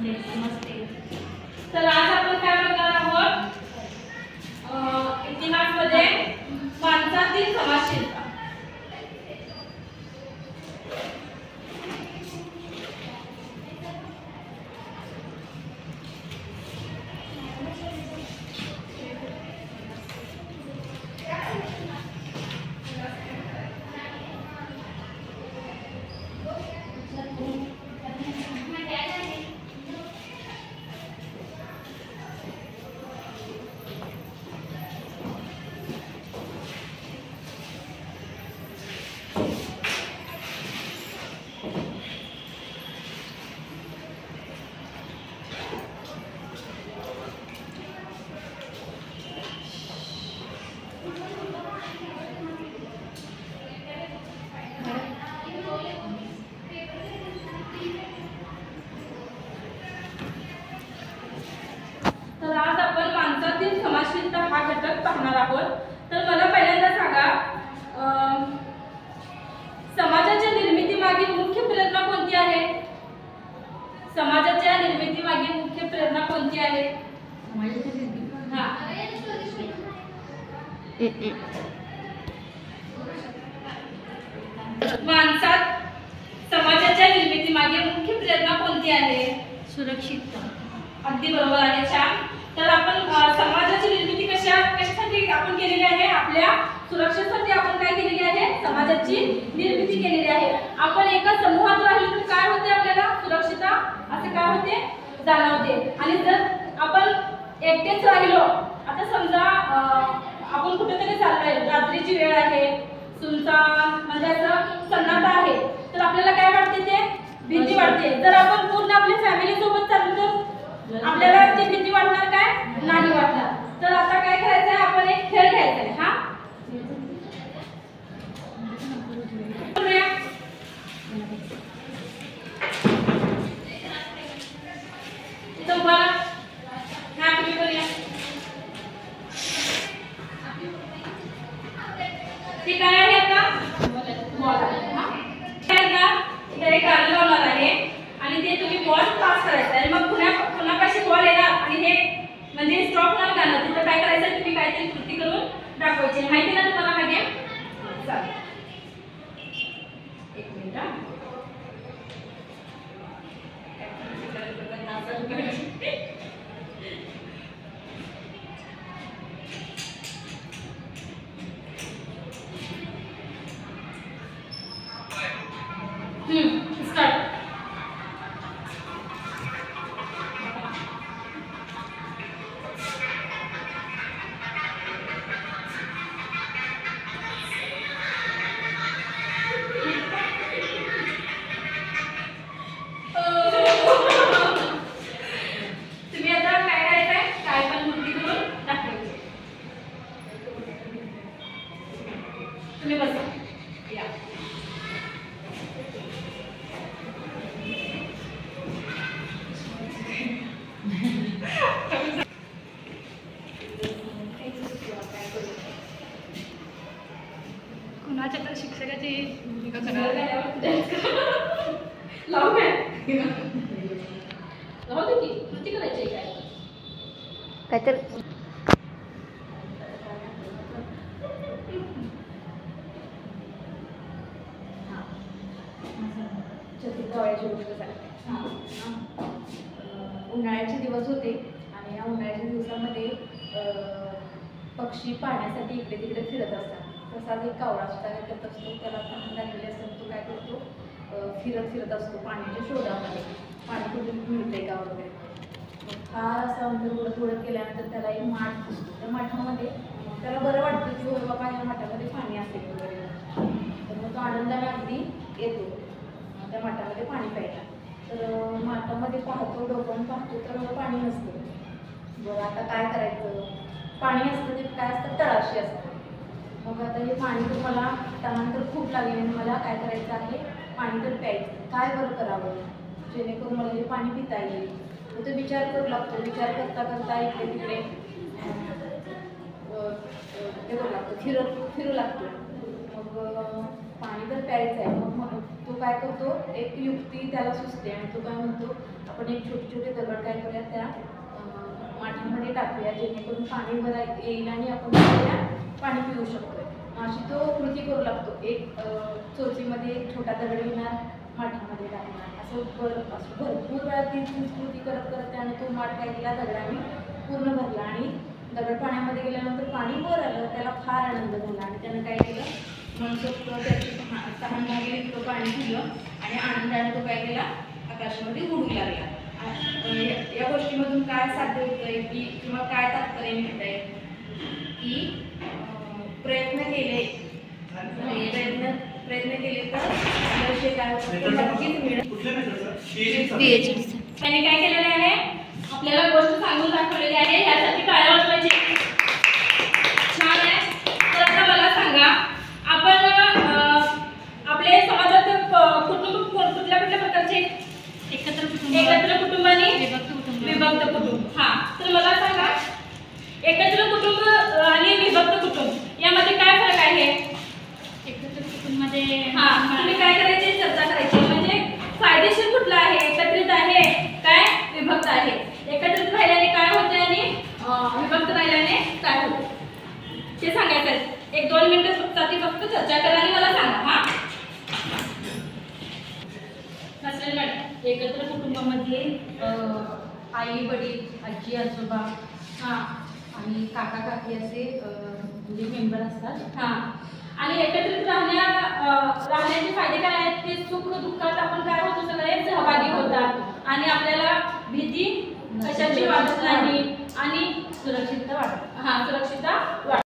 नमस्ते. तर आज आपण काय बघणार आहोत, इतिहासमध्ये माणसातील समाजशीलता. तर आज आपण माणसातील समाजशीलता हा घटक पाहणार आहोत. तर मला पहिल्यांदा सांगा, समाजाच्या निर्मितीमागील मुख्य प्रेरणा कोणती आहे? समाजाच्या निर्मितीमागील मुख्य प्रेरणा कोणती आहे? माणसात समाजाच्या निर्मितीमागे मुख्य प्रेरणा कोणती आहे? सुरक्षितता. अगदी बरोबर आहे, छान. तर आपण समाजाची निर्मिती कशासाठी आपण केलेली आहे? आपल्या सुरक्षेसाठी आपण काय केलेली आहे? समाजाची निर्मिती केलेली आहे. आपण एका समूहात राहिलो तर काय होते? आपल्याला सुरक्षितता असे काय होते? जाणवते. आणि जर आपण एकटेच राहिलो, आता समजा आपण कुठेतरी चाललोय, रात्रीची वेळ आहे, सुनसान म्हणजे असं सन्नाटा आहे, तर आपल्याला काय वाटते? ते भीती वाटते. जर आपण पूर्ण आपल्या फॅमिली सोबत चाललो तर आपल्याला ती भीती वाटणार काय? नाही वाटणार. तर आता काय करायचं आहे? आपण एक खेळ घ्यायचा आहे. हा ते काय आहे? आता बॉल आहे. इथे एक गाडी लावणार आहे आणि ते तुम्ही बॉल पास करायचा आहे. मग पुन्हा बॉल येणार आणि हे म्हणजे स्टॉप होणार गाणं. तिथं काय करायचं? तुम्ही काहीतरी कृती करून दाखवायची. माहिती ना तुम्हाला हा गेम? चालेल, एक मिनिट. स्टार्ट. तुम्ही आता काय करायचंय? काय पण कृती करून दाखवायची. तुम्ही बसा. या. कुणाच्या तर शिक्षकाची भूमिका करणार. लावू काय? राहू दे की, कृती करायची काय? काहीतरी उन्हाळ्याचे दिवस होते आणि या उन्हाळ्याच्या दिवसामध्ये पक्षी पाण्यासाठी इकडे तिकडे फिरत असतात. तसाच एक कावळा सुद्धा काय करत असतो, त्याला तहान लागलेली असते, तो काय करतो? फिरत असतो पाण्याच्या शोधामध्ये. पाणी कुठे मिळते का वगैरे. फार असा अंतर उडत गेल्यानंतर त्याला एक माठ दिसतो. त्या माठामध्ये त्याला बरं वाटतं की हो बाबा या माठामध्ये पाणी असेल वगैरे. तर मग तो आनंदाने अगदी येतो त्या माठामध्ये पाणी प्यायला. तर माठामध्ये पाहतो, डोकावून पाहतो तर पाणी नसतं. बरं आता काय करायचं? पाणी असतं ते काय असतं? तळाशी असतं. मग आता हे पाणी तर मला तहान तर खूप लागली आणि मला काय करायचं आहे? पाणी तर प्यायचं. काय बरं करावं जेणेकरून मला हे पाणी पिता येईल? मग तो विचार करू लागतो. विचार करता करता इकडे तिकडे हे करू लागतो, फिरू लागतो. मग पाणी तर प्यायचं आहे. मग तो काय करतो, एक युक्ती त्याला सुचते आणि तो काय म्हणतो, आपण एक छोटे छोटे दगड काय करूया त्या माठामध्ये टाकूया, जेणेकरून पाणी भरा येईल आणि आपण त्याला पाणी पिऊ शकतोय. अशी तो कृती करू लागतो. एक चोचीमध्ये एक छोटा दगड घेणार, माठामध्ये टाकणार, असं भरपूर वेळा तीच कृती करत करत त्याने तो माठ काय केला, दगडाने पूर्ण भरला आणि दगड पाण्यामध्ये गेल्यानंतर पाणी वर आलं. त्याला फार आनंद झाला आणि त्यानं काय केलं, मनसोक्त त्याची तहान भागली इतकं पाणी पिलं आणि आनंदाने तो काय केला, आकाशामध्ये उडू लागला. या गोष्टीमधून काय साध्य होतंय की किंवा काय तात्पर्य मिळत आहे की प्रयत्न केले तर यश काय होतं, नक्कीच मिळेल. त्यांनी काय केलेलं आहे, आपल्याला गोष्ट सांगून दाखवलेली आहे. यासाठी टाळ्या वाजवायची. छान आहे. तर आता मला सांगा, आपण आपले समाजात कुटुंब कुठल्या कुठल्या प्रकारचे, एकत्र कुटुंब आणि विभक्त कुटुंब. विभक्त कुटुंब. हा, तर मला सांगा, एकत्र कुटुंब आणि विभक्त कुटुंब यामध्ये काय फरक आहे? एकत्र कुटुंबमध्ये हा, तुम्ही काय करायचे, चर्चा करायची. म्हणजे फायदेशीर कुठलं आहे, एकत्रित आहे काय विभक्त आहे? एकत्रित राहिल्याने काय होते आणि विभक्त राहिल्याने काय होते ते सांगायचं. 1-2 मिनिटं फक्त चर्चा करा आणि मला सांगा. हा, नसलेल मॅडम. एकत्र कुटुंबामध्ये आई वडील आजी आजोबा हा आणि काका काकी असे म्हणजे मेंबर असतात. हा, आणि एकत्रित राहण्याचे फायदे काय आहेत ते सुख दुःखात आपण काय होतो, सगळे सहभागी होतात आणि आपल्याला भीती कशाची वाटत नाही आणि सुरक्षितता वाटते. सुरक्षितता वाटते.